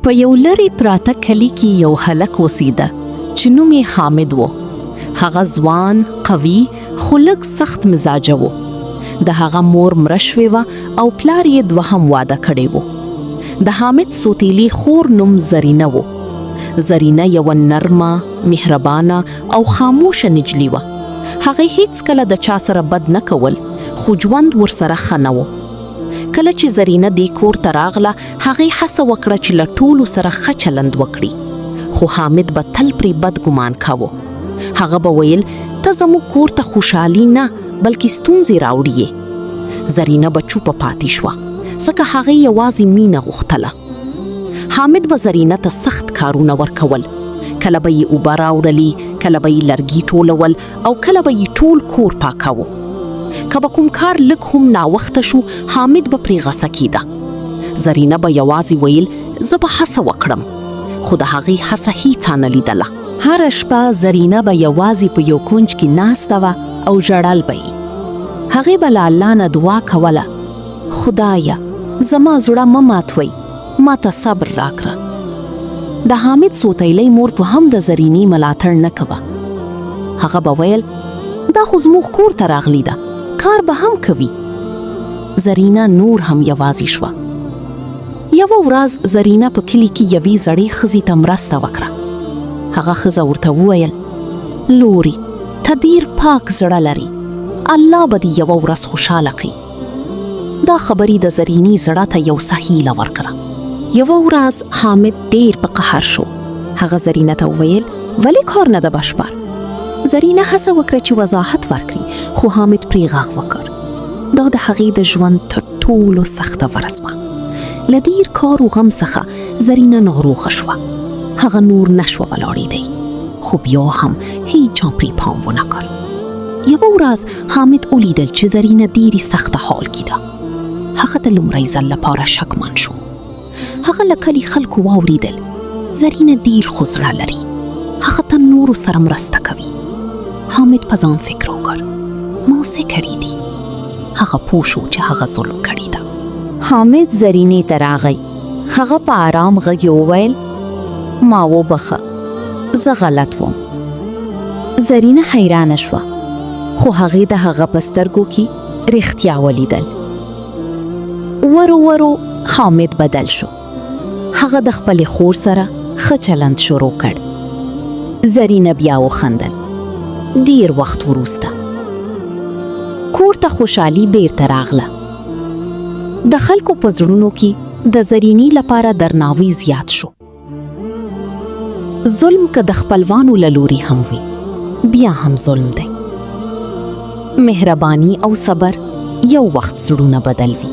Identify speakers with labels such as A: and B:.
A: په یو لرې پراته کلی کې یو هلک اوسېده چې نوم یې حامد و. هغه ځوان، قوي، خو لږ سخت مزاجه و. د هغه مور مړه شوې وه او پلار یې دوهم واده کړی و. د حامد سوتیلي خور نوم زرینه و. زرینه یوه نرمه، مهربانه او خاموشه نجلۍ وه. هغې هیڅکله د چا سره بد نه کول، خو ژوند ورسره ښه نه و. کله چې زرینه دې کور ته راغله، هغې هڅه وکړه چې له ټولو سره ښه چلند وکړي، خو حامد به تل پرې بد ګمان کاوه. هغه به ویل ته زموږ کور ته خوشحالي نه بلکې ستونزې راوړي. زرینه به چوپه پاتې شوه ځکه هغې یوازې مینه غوښتله. حامد به زرینه ته سخت کارونه ورکول. کله به یې اوبه راوړلي، کله به یې لرګي ټولول او کله به یې ټول کور پاکاوه. که به کوم کار لږ هم ناوخته شو، حامد به پرې غصه کېده. زرینه به یوازې ویل زه به هڅه وکړم، خو د هغې هڅه هیڅ نه لیدله. هره شپه زرینه به یوازې په یو کونج کې ناسته وه او ژړل به یې. هغې به له الله نه دعا کوله، خدایه زما زړه مه ماتوئ، ما ته صبر راکړه. د حامد سوتیلی مور په هم د زرینې ملاتړ نه کوه. هغه به ویل دا خو زموږ کور ته راغلی ده، کار به هم کوي. زرینه نور هم یوازې شوه. یوه ورځ زرینه په کلي کې یوې زړې ښځې ته مرسته وکړه. هغه ښځه ورته وویل لورې ته ډېر پاک زړه لري، الله به دې یوه ورځ خوشحاله کړي. دا خبرې د زرینې زړه ته یو څه هیله ورکړه. یوه ورځ حامد ډېر په قهر شو. هغه زرینه ته وویل ولې کار نه ده بشپړ؟ زرینه هڅه وکړه چې وضاحت ورکړي، خو حامد پرې غږ وکړ. دا د هغې د ژوند تر ټولو سخته ورځ وه. له ډېر کار و غم څخه زرینه ناروغه شوه. هغه نور نشوه ولاړېدی، خو بیا هم هیچا پرې پام ونه کړ. یوه ورځ حامد ولیدل چې زرینه ډېرې سخته حال کې ده. هغه د لومړی ځل لپاره شکمن شو. هغه له کلي خلکو واورېدل زرینه ډېر ښه زړه لري، هغه ته نورو سره مرسته کوي. حامد په ځان فکر وکړ ما څه کړي دي. هغه پوه شو چې هغه ظلم کړی ده. حامد زرینې ته راغی. هغه په آرام غږ وویل ما وبخه، زه غلط وم. زرینه حیرانه شوه، خو هغې د هغه په سترګو کې رښتیا ولیدل. ورو ورو حامد بدل شو. هغه د خپلې خور سره ښه چلند شروع کړ. زرینه بیا وخندل. ډیر وخت وروسته کور ته خوشحالي بیرته راغله. د خلکو په زړونو کې د زرینې لپاره درناوی زیات شو. ظلم که د خپلوانو له لوري هم وي، بیا هم ظلم دی. مهرباني او صبر یو وخت زړونه بدلوي.